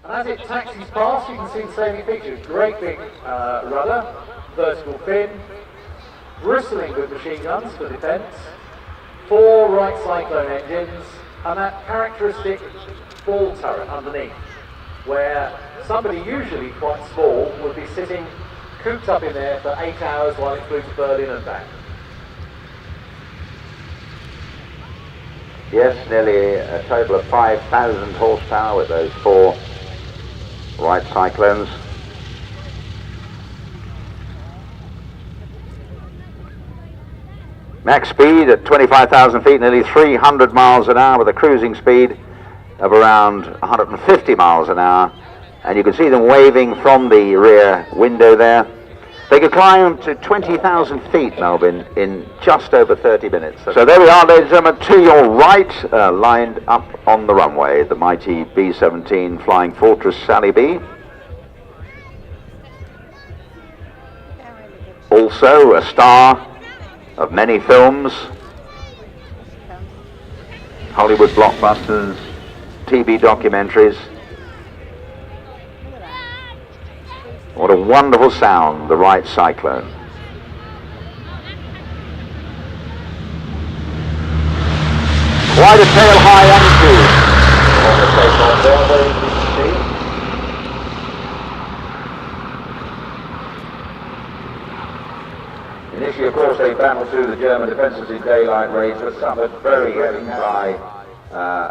And as it taxis past, you can see the same features. Great big rudder, vertical fin, bristling with machine guns for defence, 4 Wright Cyclone engines, and that characteristic ball turret underneath, where somebody usually quite small would be sitting cooped up in there for 8 hours while it flew to Berlin and back. Yes, nearly a total of 5,000 horsepower with those 4 Wright Cyclones. Max speed at 25,000 feet, nearly 300 miles an hour with a cruising speed of around 150 miles an hour. And you can see them waving from the rear window there. They could climb to 20,000 feet, Melvin, in just over 30 minutes. So there we are, ladies and gentlemen, to your right, lined up on the runway, the mighty B-17 Flying Fortress Sally B. Also a star of many films, Hollywood blockbusters, TV documentaries. What a wonderful sound, the Wright Cyclone. Quite a tail high attitude on the takeoff there, very easy to see. Initially, of course, they battled through the German defences in daylight raids, but suffered very heavily by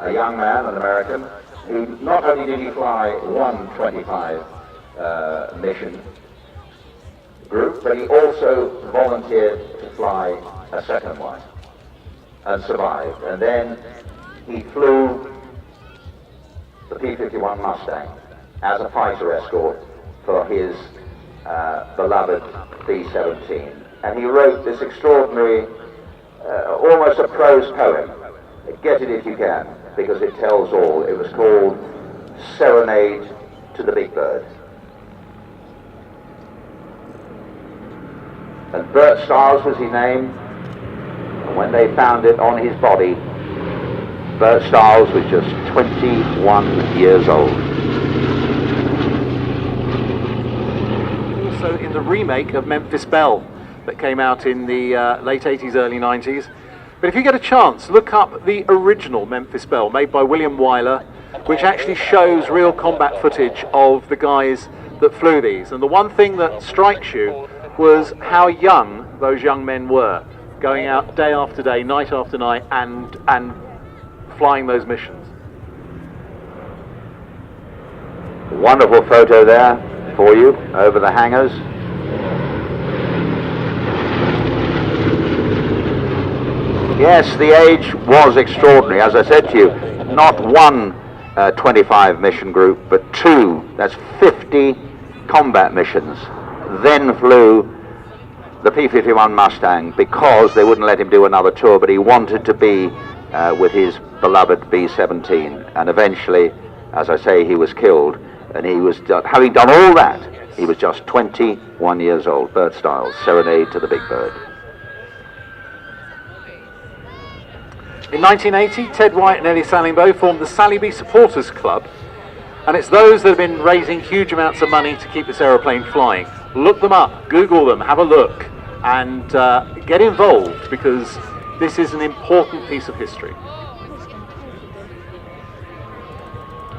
a young man, an American, who not only did he fly 125 mission group, but he also volunteered to fly a second one and survived. And then he flew the P-51 Mustang as a fighter escort for his beloved B-17. And he wrote this extraordinary, almost a prose poem. Get it if you can, because it tells all. It was called Serenade to the Big Bird. And Bert Stiles was his name, and when they found it on his body, Bert Stiles was just 21 years old. Also in the remake of Memphis Belle that came out in the late 80s, early 90s. But if you get a chance, look up the original Memphis Belle, made by William Wyler, which actually shows real combat footage of the guys that flew these. And the one thing that strikes you was how young those young men were, going out day after day, night after night, and flying those missions. Wonderful photo there for you over the hangars. Yes, the age was extraordinary, as I said to you. Not one 25 mission group, but 2. That's 50 combat missions. Then flew the P-51 Mustang because they wouldn't let him do another tour, but he wanted to be with his beloved B-17. And eventually, as I say, he was killed. And he was, having done all that, he was just 21 years old. Bert Stiles, Serenade to the Big Bird. In 1980, Ted White and Eddie Sallingbow formed the Sally B Supporters Club, and it's those that have been raising huge amounts of money to keep this aeroplane flying. Look them up, Google them, have a look, and get involved, because this is an important piece of history.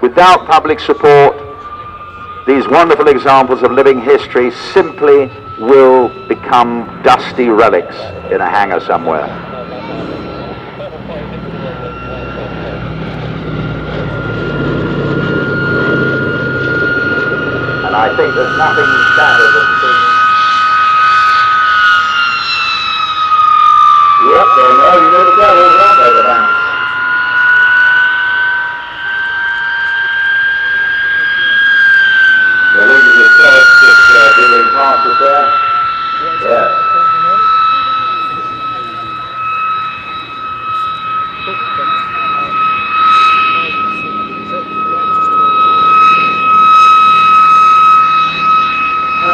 Without public support, these wonderful examples of living history simply will become dusty relics in a hangar somewhere. And I think there's nothing sadder than seeing... Yep, there are no little devils, aren't they, the banks? The wings of the church just being passes there. Yes.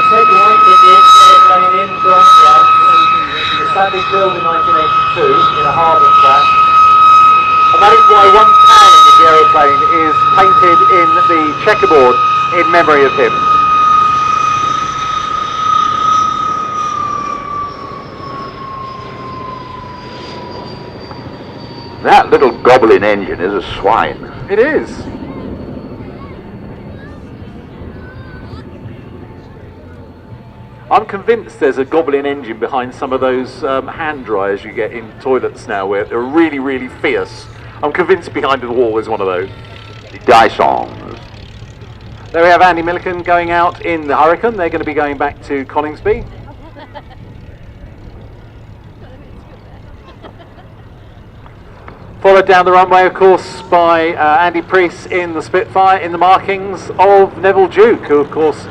Ted White did the airplane in Bronx Run. It was sadly killed in 1982 in a harbour crash. And that is why one panning of the aeroplane is painted in the checkerboard in memory of him. That little goblin engine is a swine. It is. I'm convinced there's a goblin engine behind some of those hand dryers you get in toilets now where they're really, really fierce. I'm convinced behind the wall is one of those. The Dysons. There we have Andy Milliken going out in the Hurricane. They're going to be going back to Coningsby. Followed down the runway, of course, by Andy Priest in the Spitfire in the markings of Neville Duke, who, of course,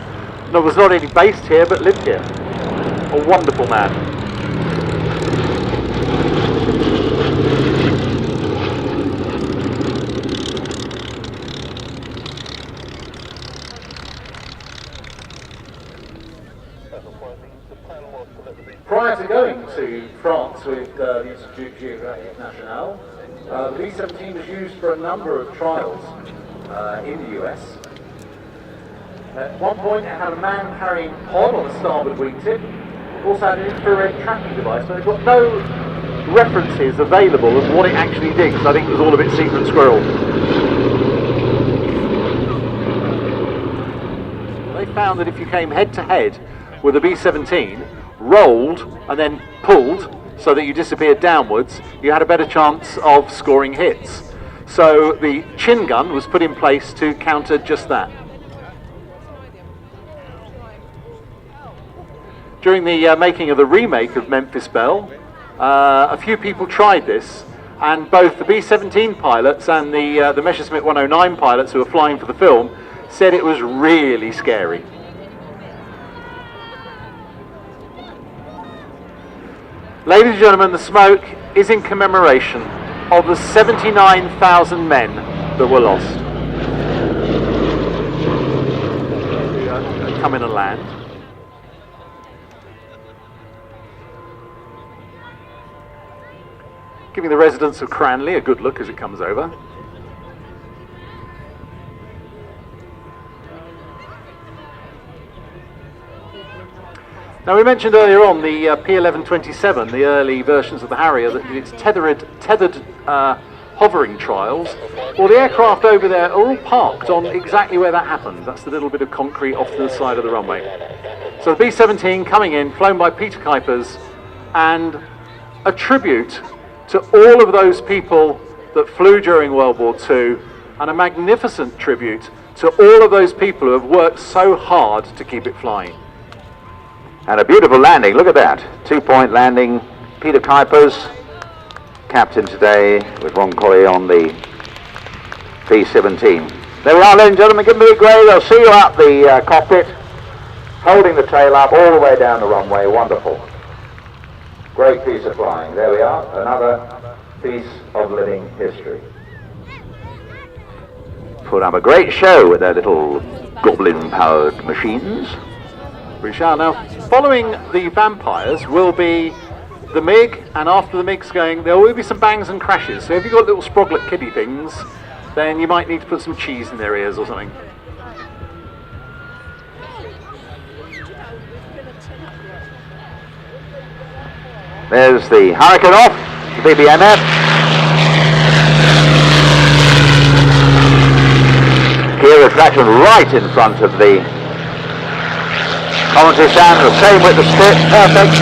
was not only based here but lived here. A wonderful man. Prior to going to France with the Institut Géographique National, the B-17 was used for a number of trials in the US. At one point it had a man-carrying pod on the starboard wingtip. It also had an infrared tracking device, but it got no references available of what it actually did, because I think it was all a bit secret squirrel. They found that if you came head-to-head with a B-17, rolled and then pulled so that you disappeared downwards, you had a better chance of scoring hits. So the chin gun was put in place to counter just that. During the making of the remake of Memphis Belle, a few people tried this, and both the B-17 pilots and the Messerschmitt 109 pilots who were flying for the film said it was really scary. Ladies and gentlemen, the smoke is in commemoration of the 79,000 men that were lost. Come in and land. Giving the residents of Cranley a good look as it comes over. Now, we mentioned earlier on the P1127, the early versions of the Harrier, that did its tethered hovering trials. Well, the aircraft over there are all parked on exactly where that happened. That's the little bit of concrete off to the side of the runway. So the B-17 coming in, flown by Peter Kuipers, and a tribute to all of those people that flew during World War II, and a magnificent tribute to all of those people who have worked so hard to keep it flying. And a beautiful landing, look at that. 2-point landing. Peter Kuipers, captain today with Ron Colley on the P-17. There we are, ladies and gentlemen, give them a big wave. They'll see you out the cockpit, holding the tail up all the way down the runway. Wonderful. Great piece of flying. There we are, another piece of living history. Put up a great show with their little goblin-powered machines. We shall now. Following the Vampires will be the MiG, and after the MiG's going, there will be some bangs and crashes. So if you've got little sproglet kiddie things, then you might need to put some cheese in their ears or something. There's the Hurricane off, the BBMF. Gear retraction right in front of the commentary stand, the same with the spit, perfect.